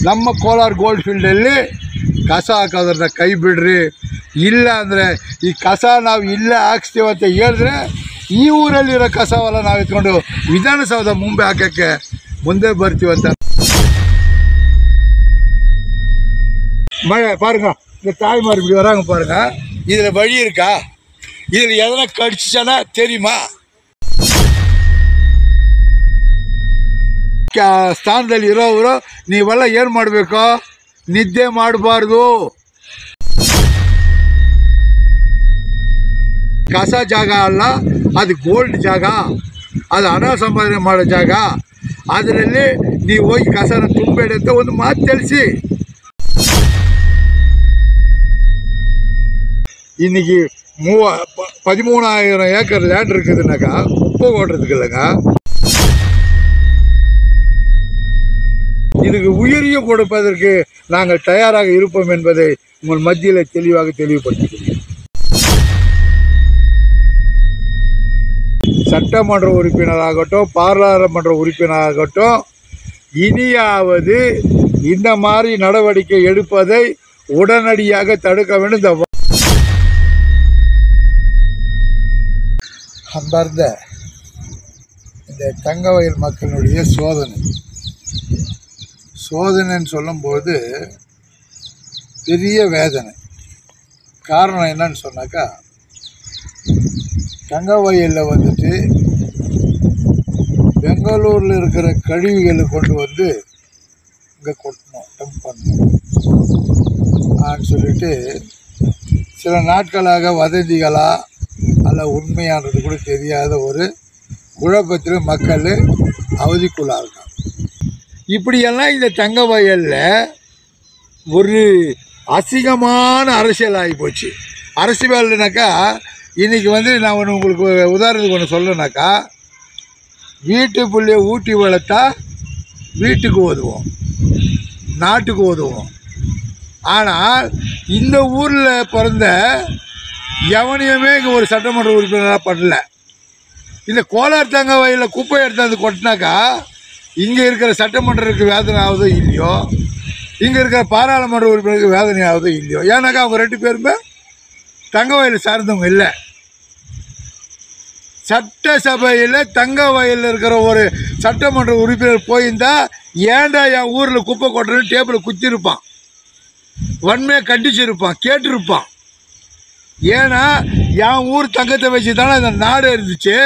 ನಮ್ಮ ಕೋಲಾರ ಗೋಲ್ಡ್ ಫೀಲ್ಡಲ್ಲಿ ಕಸ ಹಾಕೋದ್ರನ್ನ ಕೈ ಬಿಡ್ರಿ. ಇಲ್ಲ ಅಂದರೆ ಈ ಕಸ ನಾವು ಇಲ್ಲೇ ಹಾಕ್ಸ್ತೀವಂತ ಹೇಳಿದ್ರೆ ಈ ಊರಲ್ಲಿರೋ ಕಸವೆಲ್ಲ ನಾವು ಎತ್ಕೊಂಡು ವಿಧಾನಸೌಧ ಮುಂದೆ ಹಾಕೋಕ್ಕೆ ಮುಂದೆ ಬರ್ತೀವಂತ. மழை பாருங்க, இந்த தாய்மார் இப்படி வராங்க பாருங்க. இதில் வழி இருக்கா? இதில் எதனா கடிச்சிச்சானா தெரியுமா? ಸ್ಥಾನದಲ್ಲಿ ಇರೋರು ನೀವೆಲ್ಲ ಏನು ಮಾಡಬೇಕು? ನಿದ್ದೆ ಮಾಡಬಾರ್ದು. ಕಸ ಜಾಗ ಅಲ್ಲ, ಅದು ಗೋಲ್ಡ್ ಜಾಗ, ಅದು ಹಣ ಸಂಪಾದನೆ ಮಾಡೋ ಜಾಗ. ಅದರಲ್ಲಿ ನೀವು ಹೋಗಿ ಕಸನ ತುಂಬಬೇಡಿ ಅಂತ ಒಂದು ಮಾತು ತಿಳಿಸಿ. இன்னைக்கு 13,000 ஏக்கர் லேண்ட் இருக்குதுனாக்கா குப்பை ஓட்டுறதுக்கு இல்லைங்க. இதுக்கு உயிரியும் கொடுப்பதற்கு நாங்கள் தயாராக இருப்போம் என்பதை உங்கள் மத்தியில் தெளிவாக தெளிவுபடுத்திக்கிறோம். சட்டமன்ற உறுப்பினராகட்டும், பாராளுமன்ற உறுப்பினராகட்டும், இனியாவது இந்த மாதிரி நடவடிக்கை எடுப்பதை உடனடியாக தடுக்க வேண்டும். அன்பார்ந்த இந்த தங்கவயல் மக்களுடைய சோதனைன்னு சொல்லும்போது பெரிய வேதனை. காரணம் என்னன்னு சொன்னாக்கா, தங்கவயலில் வந்துட்டு பெங்களூரில் இருக்கிற கழிவுகளை கொண்டு வந்து இங்கே கொட்டணும், டம்ப் பண்ணணும் சொல்லிட்டு சில நாட்களாக வதந்திகளா அல்ல உண்மையானது கூட தெரியாத ஒரு குழப்பத்தில் மக்கள் அவதிக்குள்ளாக. இப்படியெல்லாம் இந்த தங்க வயலில் ஒரு அசிங்கமான அரசியல் ஆகி போச்சு. அரசியல்னாக்கா இன்றைக்கி வந்து நான் உங்களுக்கு உதாரணத்துக்கு ஒன்று சொல்லணுனாக்கா, வீட்டு பிள்ளைய ஊட்டி வளர்த்தா வீட்டுக்கு உதவும், நாட்டுக்கு உதவும். ஆனால் இந்த ஊரில் பிறந்த எவனையுமே இங்கே ஒரு சட்டமன்ற உறுப்பினராக பண்ணல. இந்த கோலார் தங்க வயலில் குப்பை எடுத்தாந்து கொட்டினாக்கா இங்கே இருக்கிற சட்டமன்றத்துக்கு வேதனை ஆகுதோ இல்லையோ, இங்கே இருக்கிற பாராளுமன்ற உறுப்பினருக்கு வேதனை ஆகுதோ இல்லையோ. ஏன்னாக்கா அவங்க 2 பேருமே தங்க வயல் சார்ந்தவங்க இல்லை. சட்டசபையில் தங்க வயலில் இருக்கிற ஒரு சட்டமன்ற உறுப்பினர் போயிருந்தா ஏன்டா என் ஊரில் குப்பை கொட்டுறேன்னு டேபிளை குத்திருப்பான், வன்மையாக கண்டிச்சிருப்பான், கேட்டிருப்பான். ஏன்னா என் ஊர் தங்கத்தை வச்சு தானே இந்த நாடு இருந்துச்சு.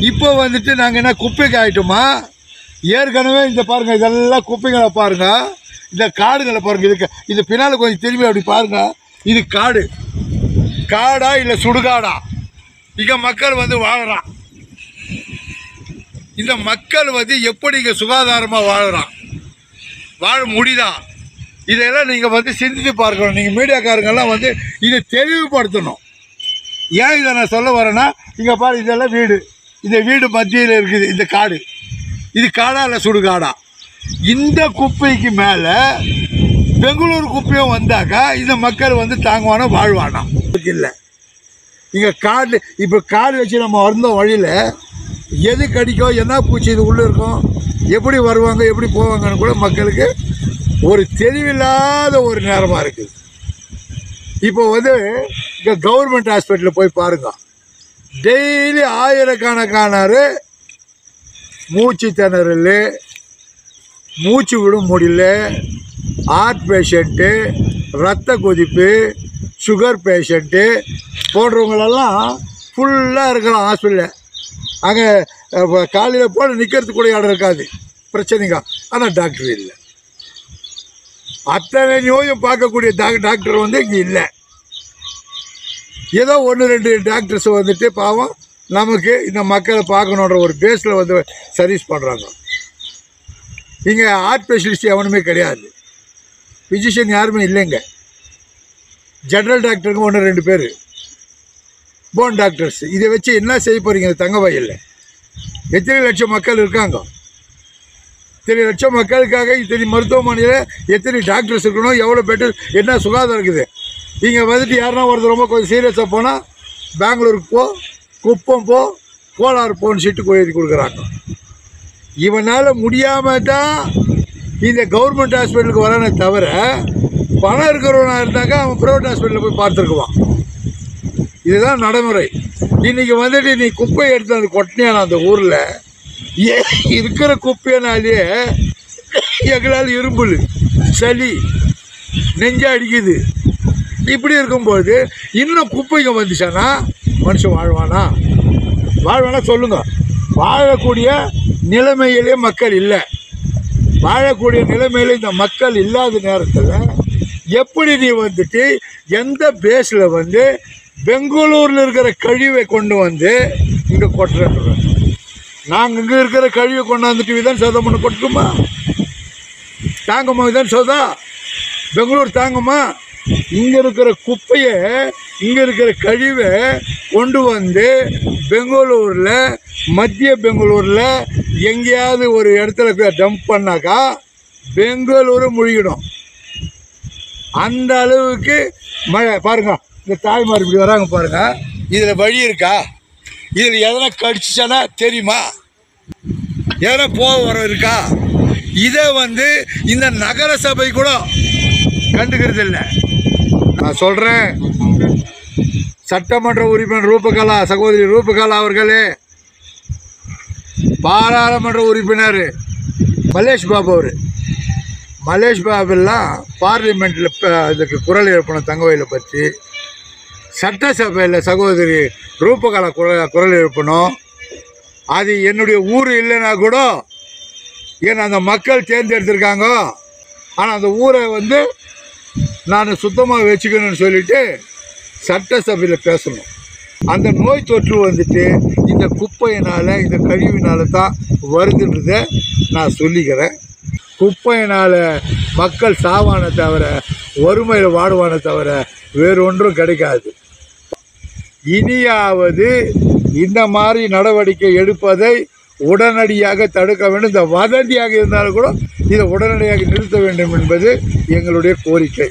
இப்போ வந்துட்டு நாங்கள் என்ன குப்பைக்கு ஆகிட்டோமா? ஏற்கனவே இந்த பாருங்கள், இதெல்லாம் குப்பைகளை பாருங்கள், இந்த காடுகளை பாருங்கள். இது பின்னால் கொஞ்சம் திரும்பி அப்படி பாருங்கள். இது காடா இல்லை சுடுகாடா? இங்கே மக்கள் வந்து வாழறான். இந்த மக்கள் வந்து எப்படி இங்கே சுகாதாரமாக வாழ முடியுதா? இதெல்லாம் நீங்கள் வந்து சிந்தித்து பார்க்கணும். நீங்கள் மீடியாக்காரங்கெல்லாம் வந்து இதை தெளிவுபடுத்தணும். ஏன் இதை நான் சொல்ல வரேன்னா, இங்கே பாரு, இதெல்லாம் வீடு, இந்த வீடு மத்தியில் இருக்குது இந்த காடு. இது காடா இல்லை சுடுகாடா? இந்த குப்பைக்கு மேலே பெங்களூர் குப்பையும் வந்தாக்கா இந்த மக்கள் வந்து தாங்குவானா, வாழ்வானா? இல்லை. இங்கே காடு, இப்போ காடு வச்சு நம்ம வந்த வழியில் எது கடிக்கும், என்ன பூச்சி இது உள்ளே இருக்கும், எப்படி வருவாங்க, எப்படி போவாங்கன்னு கூட மக்களுக்கு ஒரு தெளிவில்லாத ஒரு நேரமாக இருக்குது. இப்போ வந்து இங்கே கவர்மெண்ட் ஹாஸ்பிட்டலில் போய் பாருங்கள். டெய்லி ஆயிரக்கணக்கானார் மூச்சு திணறல், மூச்சு விட முடியல, ஹார்ட் பேஷண்ட்டு, ரத்த கொதிப்பு, சுகர் பேஷண்ட்டு போன்றவங்களெல்லாம் ஃபுல்லாக இருக்கிறோம் ஹாஸ்பிட்டலில். அங்கே காலையில் போல நிற்கிறதுக்கு கூட இடம் இருக்காது, பிரச்சனைங்க. ஆனால் டாக்டர் இல்லை. அத்தனை நோயும் பார்க்கக்கூடிய டாக்டர் வந்து இங்கே இல்லை. ஏதோ 1-2 டாக்டர்ஸ் வந்துட்டு பாவம் நமக்கு இந்த மக்களை பார்க்கணுன்ற ஒரு பேஸில் வந்து சர்வீஸ் பண்ணுறாங்க. இங்கே ஹார்ட் ஸ்பெஷலிஸ்ட் எவனுமே கிடையாது, ஃபிசிஷியன் யாருமே இல்லைங்க. ஜென்ரல் டாக்டருங்க 1-2 பேர், போன் டாக்டர்ஸ். இதை வச்சு என்ன செய்ய போகிறீங்க? தங்க வயலில் எத்தனை லட்சம் மக்கள் இருக்காங்க? இத்தனை லட்சம் மக்களுக்காக இத்தனை மருத்துவமனையில் எத்தனை டாக்டர்ஸ் இருக்கணும், எவ்வளோ பெட்டர், என்ன சுகாதாரம் இருக்குது? இங்கே வந்துட்டு யாருன்னா ஒருத்தர் ரொம்ப கொஞ்சம் சீரியஸாக போனால் பெங்களூருக்கு போ, குப்பம் போ, கோலார் போன்னு சொல்லிட்டு எழுதி கொடுக்குறாங்க. இவனால் முடியாமல் தான் இந்த கவர்மெண்ட் ஹாஸ்பிட்டலுக்கு வரானே தவிர பணம் இருக்கிறவனா இருந்தாக்கா அவன் ப்ரைவேட் ஹாஸ்பிட்டலில் போய் பார்த்துருக்குவான். இதுதான் நடைமுறை. இன்றைக்கி வந்துட்டு நீ குப்பையை எடுத்து அந்த கொட்டினியான அந்த ஊரில் இருக்கிற குப்பையினாலே எங்களால் இரும்புல், சளி, நெஞ்ச அடிக்குது. இப்படி இருக்கும்போது இன்னும் குப்பைங்க வந்துச்சானா மனுஷன் வாழ்வானா சொல்லுங்க. வாழக்கூடிய நிலைமையிலே மக்கள் இல்லை. வாழக்கூடிய நிலைமையில இந்த மக்கள் இல்லாத நேரத்தில் எப்படி நீ வந்துட்டு எந்த பேஸில் வந்து பெங்களூரில் இருக்கிற கழிவை கொண்டு வந்து இங்கே கொட்டுறேன்? நாங்கள் இங்கே இருக்கிற கழிவை கொண்டாந்துட்டு விதான் சோதம் பண்ண கொட்டுமா? தாங்குமா விதான் சோதா? பெங்களூர் தாங்குமா? இங்கே இருக்கிற குப்பையை, இங்கே இருக்கிற கழிவை கொண்டு வந்து பெங்களூரில், மத்திய பெங்களூரில் எங்கேயாவது ஒரு இடத்துல டம்ப் பண்ணாக்கா பெங்களூரு முழுகிடும். அந்த அளவுக்கு மழை. பாருங்க, இந்த தாய்மார் இப்படி வராங்க பாருங்க. இதில் வழி இருக்கா? இதில் எதனா கடிச்சிச்சானா தெரியுமா? எதனா போக வர இருக்கா? இதை வந்து இந்த நகர சபை கூட கண்டுக்கிறது இல்லை. நான் சொல்கிறேன், சட்டமன்ற உறுப்பினர் ரூபகலா, சகோதரி ரூபகலா அவர்களே, பாராளுமன்ற உறுப்பினர் மலேஷ் பாபு அவர், மலேஷ் பாபுலாம் பார்லிமெண்ட்டில் இதுக்கு குரல் எழுப்பின தங்கவயிலை பற்றி, சட்டசபையில் சகோதரி ரூபகலா குரல் எழுப்பணும். அது என்னுடைய ஊர் இல்லைன்னா கூட ஏன்னா அந்த மக்கள் தேர்ந்தெடுத்திருக்காங்க. ஆனால் அந்த ஊரை வந்து நான் சுத்தமாக வச்சுக்கணும்னு சொல்லிட்டு சட்டசபையில் பேசணும். அந்த நோய் தொற்று வந்துட்டு இந்த குப்பையினால், இந்த கழிவினால தான் வருதுன்றதை நான் சொல்லிக்கிறேன். குப்பையினால் மக்கள் சாவான தவிர, வறுமையில் வாடுவான தவிர வேறு ஒன்றும் கிடைக்காது. இனியாவது இந்த மாதிரி நடவடிக்கை எடுப்பதை உடனடியாக தடுக்க வேண்டும். இந்த வதந்தியாக இருந்தாலும் கூட இதை உடனடியாக நிறுத்த வேண்டும் என்பது எங்களுடைய கோரிக்கை.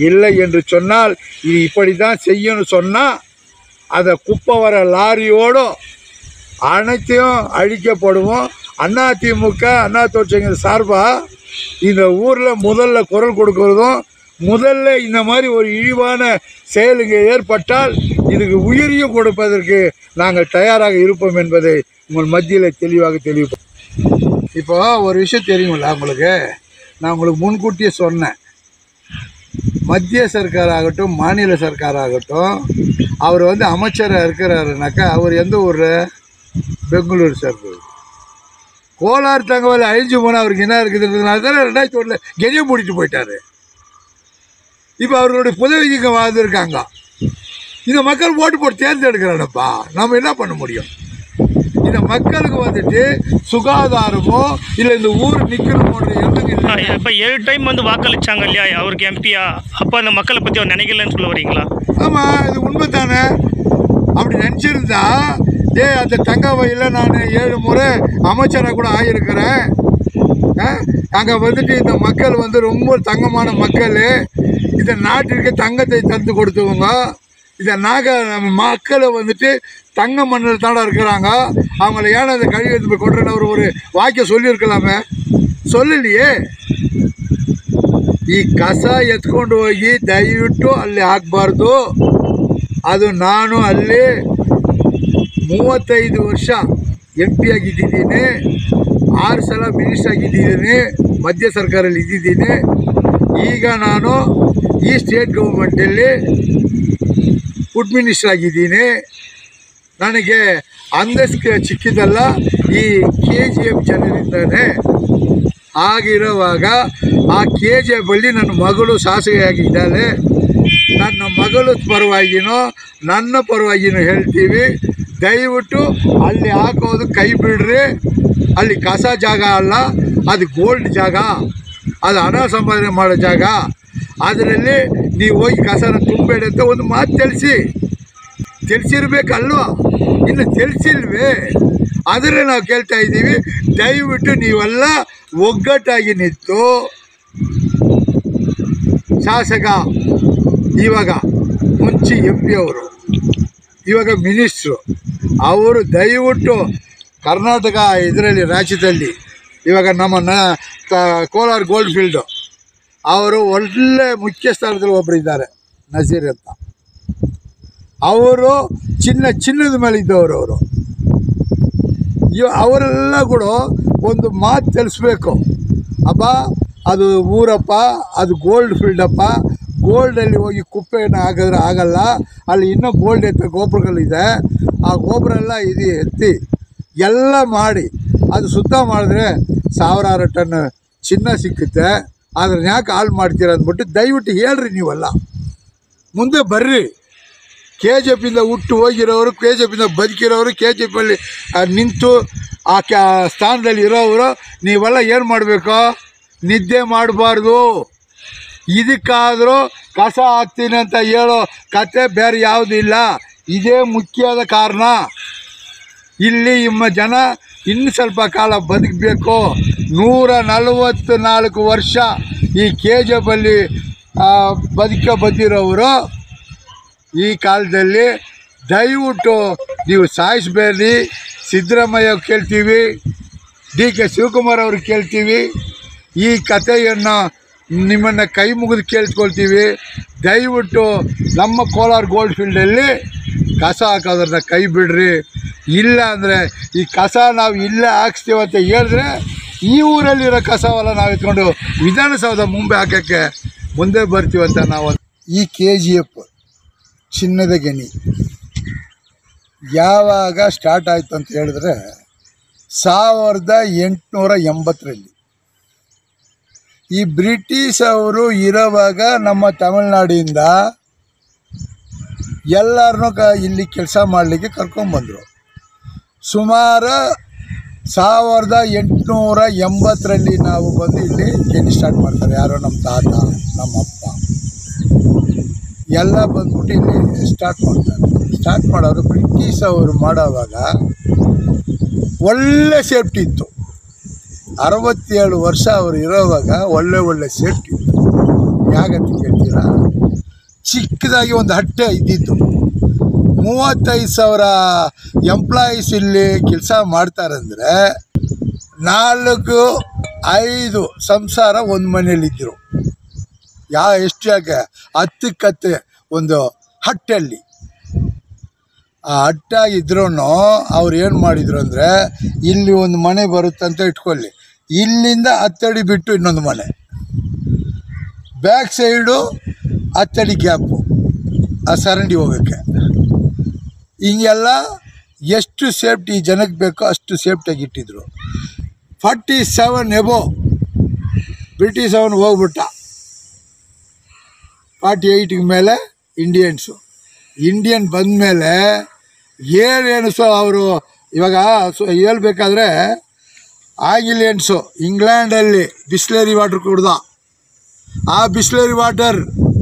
இல்லை என்று சொன்னால், இது இப்படி தான் செய்யணும்னு சொன்னால் அதை குப்பை வர லாரியோடு அனைத்தையும் அழிக்கப்படுவோம். அதிமுக, அண்ணா தொழிற்சங்க சார்பாக இந்த ஊரில் முதல்ல குரல் கொடுக்கறதும், முதல்ல இந்த மாதிரி ஒரு இழிவான செயல் இங்கே ஏற்பட்டால் இதுக்கு உயிரியும் கொடுப்பதற்கு நாங்கள் தயாராக இருப்போம் என்பதை உங்கள் மத்தியில் தெளிவாக தெரிவிப்போம். இப்போ ஒரு விஷயம் தெரியுங்களா உங்களுக்கு? நான் உங்களுக்கு முன்கூட்டியே சொன்னேன். மத்திய சர்க்காராகட்டும், மாநில சர்க்காராகட்டும், அவர் வந்து அமைச்சராக இருக்கிறாருனாக்கா அவர் எந்த ஊர்? பெங்களூர் சார். கோலாறு தங்கவயில் அழிஞ்சு போனால் அவருக்கு என்ன இருக்குதுன்றதுனால தானே 2001 கெஜியை மூடிட்டு போயிட்டார். இப்போ அவர்களுடைய புதவிக்கு வாழ்ந்துருக்காங்க. இந்த மக்கள் ஓட்டு போட்டு தேர்ந்தெடுக்கிறானப்பா, நம்ம என்ன பண்ண முடியும்? இந்த மக்களுக்கு வந்துட்டு சுகாதாரமோ இல்லை இந்த ஊர் நிற்கணுமோன்ற எண்ணம் இல்லை. இப்போ 7 டைம் வந்து வாக்களிச்சாங்க இல்லையா அவருக்கு எம்பியா? அப்போ அந்த மக்களை பற்றி அவர் நினைக்கலன்னு சொல்ல வரீங்களா? ஆமாம், இது உண்மை தானே. அப்படி நினச்சிருந்தா அந்த தங்கவயில நான் 7 முறை அமைச்சராக கூட ஆகியிருக்கிறேன். அங்கே வந்துட்டு இந்த மக்கள் வந்து ரொம்ப தங்கமான மக்கள், இந்த நாட்டிற்கு தங்கத்தை தந்து கொடுத்தவங்க. இந்த நம்ம மக்களை வந்துட்டு தங்க மண்ணில் தாண்டா இருக்கிறாங்க. அவங்கள ஏன்னா அந்த கழிவு எடுத்து போய் கொண்டு ஒரு வாக்கியம் சொல்லியிருக்கலாமே, சொல்லலையே. ಈ ಕಸ ಎತ್ಕೊಂಡು ಹೋಗಿ ದಯವಿಟ್ಟು ಅಲ್ಲಿ ಹಾಕಬಾರ್ದು. ಅದು ನಾನು ಅಲ್ಲಿ 35 ವರ್ಷ MP ಆಗಿದ್ದೀನಿ, 6 ಸಲ ಮಿನಿಸ್ಟರ್ ಆಗಿದ್ದೀನಿ, ಮಧ್ಯ ಸರ್ಕಾರದಲ್ಲಿ ಇದ್ದಿದ್ದೀನಿ. ಈಗ ನಾನು ಈ ಸ್ಟೇಟ್ ಗೌರ್ಮೆಂಟಲ್ಲಿ ಫುಡ್ ಮಿನಿಸ್ಟರ್ ಆಗಿದ್ದೀನಿ. ನನಗೆ ಅಂದಕ್ಕೆ ಚಿಕ್ಕಿದಲ್ಲ, ಈ KGF ಜನರಿಂದಾನೆ. ಆಗಿರುವಾಗ ಆ KGF ಅಲ್ಲಿ ನನ್ನ ಮಗಳು ಶಾಸಕಿಯಾಗಿದ್ದಾಳೆ. ನನ್ನ ಮಗಳ ಪರವಾಗಿನೋ ನನ್ನ ಪರವಾಗಿನೋ ಹೇಳ್ತೀವಿ, ದಯವಿಟ್ಟು ಅಲ್ಲಿ ಹಾಕೋದು ಕೈ ಬಿಡ್ರಿ. ಅಲ್ಲಿ ಕಸ ಜಾಗ ಅಲ್ಲ, ಅದು ಗೋಲ್ಡ್ ಜಾಗ, ಅದು ಹಣ ಸಂಪಾದನೆ ಮಾಡೋ ಜಾಗ. ಅದರಲ್ಲಿ ನೀವು ಹೋಗಿ ಕಸನ ತುಂಬಬೇಡಿ ಅಂತ ಒಂದು ಮಾತು ತಿಳಿಸಿರ್ಬೇಕಲ್ವ? ಇನ್ನು ತಿಳಿಸಿಲ್ವೇ? ಆದರೆ ನಾವು ಕೇಳ್ತಾ ಇದ್ದೀವಿ, ದಯವಿಟ್ಟು ನೀವೆಲ್ಲ ಒಗ್ಗಟ್ಟಾಗಿ ನಿಂತು ಶಾಸಕ, ಇವಾಗ ಮುಂಚೆ MP ಅವರು, ಇವಾಗ ಮಿನಿಸ್ಟ್ರು ಅವರು ದಯವಿಟ್ಟು ಕರ್ನಾಟಕ ಇದರಲ್ಲಿ ರಾಜ್ಯದಲ್ಲಿ ಇವಾಗ ನಮ್ಮ ಕೋಲಾರ ಗೋಲ್ಡ್ ಫೀಲ್ಡು ಅವರು ಒಳ್ಳೆ ಮುಖ್ಯ ಸ್ಥಾನದಲ್ಲಿ ಒಬ್ಬರು ಇದ್ದಾರೆ, ನಜೀರ್ ಅಂತ. ಅವರು ಚಿನ್ನದ ಮೇಲೆ ಇದ್ದವರು. ಅವರೆಲ್ಲ ಕೂಡ ಒಂದು ಮಾತು ತಿಳಿಸ್ಬೇಕು, ಅಪ್ಪ ಅದು ಊರಪ್ಪ, ಅದು ಗೋಲ್ಡ್ ಫೀಲ್ಡಪ್ಪ, ಗೋಲ್ಡಲ್ಲಿ ಹೋಗಿ ಕುಪ್ಪೆಯನ್ನು ಹಾಕಿದ್ರೆ ಆಗಲ್ಲ, ಅಲ್ಲಿ ಇನ್ನೂ ಗೋಲ್ಡ್ ಎತ್ತ ಗೋಪುರಗಳಿದೆ, ಆ ಗೋಪುರ ಎಲ್ಲ ಇದು ಎತ್ತಿ ಎಲ್ಲ ಮಾಡಿ ಅದು ಶುದ್ಧ ಮಾಡಿದ್ರೆ 1000 ಟನ್ ಚಿನ್ನ ಸಿಕ್ಕುತ್ತೆ. ಆದರೆ ಯಾಕೆ ಹಾಳು ಮಾಡ್ತೀರ ಅಂದ್ಬಿಟ್ಟು ದಯವಿಟ್ಟು ಹೇಳ್ರಿ, ನೀವೆಲ್ಲ ಮುಂದೆ ಬರ್ರಿ. KJPಯಿಂದ ಹುಟ್ಟು ಹೋಗಿರೋರು, KJPಯಿಂದ ಬದುಕಿರೋರು, KJPಯಲ್ಲಿ ನಿಂತು ಆ ಸ್ಥಾನದಲ್ಲಿ ಇರೋರು ನೀವೆಲ್ಲ ಏನು ಮಾಡಬೇಕು? ನಿದ್ದೆ ಮಾಡಬಾರ್ದು. ಇದಕ್ಕಾದರೂ ಕಸ ಹಾಕ್ತೀನಿ ಅಂತ ಹೇಳೋ ಕತೆ ಬೇರೆ ಯಾವುದೂ ಇಲ್ಲ. ಇದೇ ಮುಖ್ಯವಾದ ಕಾರಣ. ಇಲ್ಲಿ ನಿಮ್ಮ ಜನ ಇನ್ನು ಸ್ವಲ್ಪ ಕಾಲ ಬದುಕಬೇಕು. 144 ವರ್ಷ ಈ KJPಯಲ್ಲಿ ಬಂದಿರೋರು ಈ ಕಾಲದಲ್ಲಿ ದಯವಿಟ್ಟು ನೀವು ಸಾಯಿಸಬೇಡಿ. ಸಿದ್ದರಾಮಯ್ಯ ಕೇಳ್ತೀವಿ, DK ಶಿವಕುಮಾರ್ ಅವ್ರಿಗೆ ಕೇಳ್ತೀವಿ, ಈ ಕಥೆಯನ್ನು ನಿಮ್ಮನ್ನು ಕೈ ಮುಗಿದು ಕೇಳ್ಕೊಳ್ತೀವಿ. ದಯವಿಟ್ಟು ನಮ್ಮ ಕೋಲಾರ ಗೋಲ್ಡ್ ಫೀಲ್ಡಲ್ಲಿ ಕಸ ಹಾಕೋದ್ರನ್ನ ಕೈ ಬಿಡ್ರಿ. ಇಲ್ಲ ಅಂದರೆ ಈ ಕಸ ನಾವು ಇಲ್ಲೇ ಹಾಕ್ಸ್ತೀವಿ ಅಂತ ಹೇಳಿದ್ರೆ ಈ ಊರಲ್ಲಿರೋ ಕಸವೆಲ್ಲ ನಾವು ಎತ್ಕೊಂಡು ವಿಧಾನಸೌಧ ಮುಂದೆ ಹಾಕೋಕ್ಕೆ ಮುಂದೆ ಬರ್ತೀವಂತ ನಾವು. ಈ KGF ಚಿನ್ನದ ಗಣಿ ಯಾವಾಗ ಸ್ಟಾರ್ಟ್ ಆಯಿತು ಅಂತ ಹೇಳಿದ್ರೆ 1880ರಲ್ಲಿ ಈ ಬ್ರಿಟಿಷ್ ಅವರು ಇರೋವಾಗ ನಮ್ಮ ತಮಿಳ್ನಾಡಿಂದ ಎಲ್ಲರನ್ನೂ ಇಲ್ಲಿ ಕೆಲಸ ಮಾಡಲಿಕ್ಕೆ ಕರ್ಕೊಂಡ್ಬಂದರು. ಸುಮಾರು 1880ರಲ್ಲಿ ನಾವು ಬಂದು ಇಲ್ಲಿ ಗಣಿ ಸ್ಟಾರ್ಟ್ ಮಾಡ್ತಾರೆ. ಯಾರೋ ನಮ್ಮ ತಾತ, ನಮ್ಮ ಅಪ್ಪ ಎಲ್ಲ ಬಂದ್ಬಿಟ್ಟು ಇಲ್ಲಿ ಸ್ಟಾರ್ಟ್ ಮಾಡೋರು. ಬ್ರಿಟಿಷ್ ಅವರು ಮಾಡೋವಾಗ ಒಳ್ಳೆ ಸೇಫ್ಟಿ ಇತ್ತು. 67 ವರ್ಷ ಅವರು ಇರೋವಾಗ ಒಳ್ಳೆ ಸೇಫ್ಟಿ ಇತ್ತು. ಯಾಕಂತ ಕೇಳ್ತೀರಾ? ಚಿಕ್ಕದಾಗಿ ಒಂದು ಹಟ್ಟೆ ಇದ್ದಿತ್ತು. 35,000 ಎಂಪ್ಲಾಯೀಸ್ ಇಲ್ಲಿ ಕೆಲಸ ಮಾಡ್ತಾರಂದರೆ 4-5 ಸಂಸಾರ ಒಂದು ಮನೆಯಲ್ಲಿದ್ದರು. ಎಷ್ಟು ಯಾಕೆ 10 ಒಂದು ಹಟ್ಟಲ್ಲಿ ಆ ಹಟ್ಟಾಗಿದ್ರೂ ಅವ್ರು ಏನು ಮಾಡಿದರು ಅಂದರೆ, ಇಲ್ಲಿ ಒಂದು ಮನೆ ಬರುತ್ತಂತ ಇಟ್ಕೊಳ್ಳಿ, ಇಲ್ಲಿಂದ 10 ಅಡಿ ಬಿಟ್ಟು ಇನ್ನೊಂದು ಮನೆ, ಬ್ಯಾಕ್ ಸೈಡು 10 ಅಡಿ ಗ್ಯಾಪು ಆ ಸರಂಡಿ ಹೋಗೋಕ್ಕೆ. ಹಿಂಗೆಲ್ಲ ಎಷ್ಟು ಸೇಫ್ಟಿ ಜನಕ್ಕೆ ಬೇಕೋ ಅಷ್ಟು ಸೇಫ್ಟಿಯಾಗಿ ಇಟ್ಟಿದ್ರು. 47 ಎಬೋ ಬ್ರಿಟಿಷ್ ಅವನು ಹೋಗ್ಬಿಟ್ಟ. 48 ಮೇಲೆ ಇಂಡಿಯನ್ ಬಂದಮೇಲೆ ಏನೇನು ಅವರು ಇವಾಗ ಹೇಳ್ಬೇಕಾದ್ರೆ ಆಂಗ್ಲಿಯನ್ಸು ಇಂಗ್ಲೆಂಡಲ್ಲಿ ಬಿಸ್ಲೇರಿ ವಾಟ್ರ್ ಕುಡ್ದ. ಆ ಬಿಸ್ಲೇರಿ ವಾಟರ್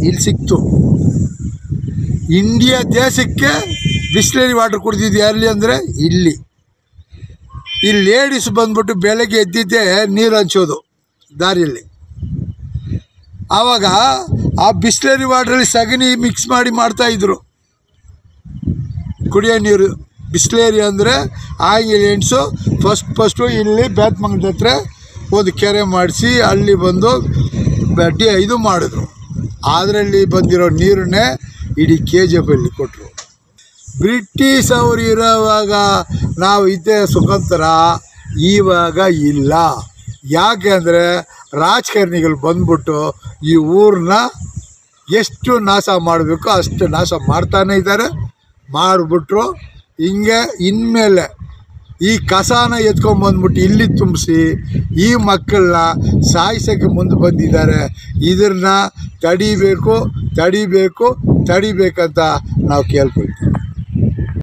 ಇಲ್ಲಿ ಸಿಕ್ತು. ಇಂಡಿಯಾ ದೇಶಕ್ಕೆ ಬಿಸ್ಲೇರಿ ವಾಟರ್ ಕುಡ್ದಿದ್ದು ಎಲ್ಲಿ ಅಂದರೆ ಇಲ್ಲಿ ಲೇಡೀಸ್ ಬಂದ್ಬಿಟ್ಟು ಬೆಳಗ್ಗೆ ಎದ್ದಿದ್ದೆ ನೀರು ಹಂಚೋದು ದಾರಿಯಲ್ಲಿ. ಆವಾಗ ಆ ಬಿಸ್ಲೇರಿ ವಾಟ್ರಲ್ಲಿ ಸಗಣಿ ಮಿಕ್ಸ್ ಮಾಡಿ ಮಾಡ್ತಾಯಿದ್ರು ಕುಡಿಯೋ ನೀರು. ಬಿಸ್ಲೇರಿ ಅಂದರೆ ಆಂಗ್ಲಿಯನ್ಸು ಫಸ್ಟು ಇಲ್ಲಿ ಬೇತ್ಮಂಗಲದ ಹತ್ರ ಒಂದು ಕೆರೆ ಮಾಡಿಸಿ ಅಲ್ಲಿ ಬಂದು ಇದು ಮಾಡಿದ್ರು. ಅದರಲ್ಲಿ ಬಂದಿರೋ ನೀರನ್ನೇ ಇಡೀ KJPಯಲ್ಲಿ ಕೊಟ್ಟರು. ಬ್ರಿಟಿಷ್ ಅವರು ಇರೋವಾಗ ನಾವು ಇದ್ದೇ ಸುಖಂತರ, ಇವಾಗ ಇಲ್ಲ. ಯಾಕೆ ಅಂದರೆ ರಾಜಕಾರಣಿಗಳು ಬಂದ್ಬಿಟ್ಟು ಈ ಊರನ್ನ ಎಷ್ಟು ನಾಶ ಮಾಡಬೇಕು ಅಷ್ಟು ನಾಶ ಮಾಡ್ತಾನೆ ಇದ್ದಾರೆ, ಮಾಡಿಬಿಟ್ರು. ಹಿಂಗೆ ಇನ್ಮೇಲೆ ಈ ಕಸಾನ ಎತ್ಕೊಂಡ್ಬಂದ್ಬಿಟ್ಟು ಇಲ್ಲಿ ತುಂಬಿಸಿ ಈ ಮಕ್ಕಳನ್ನ ಸಾಯಿಸೋಕ್ಕೆ ಮುಂದೆ ಬಂದಿದ್ದಾರೆ. ಇದನ್ನ ತಡಿಬೇಕಂತ ನಾವು ಕೇಳ್ಕೊಳ್ತೀವಿ.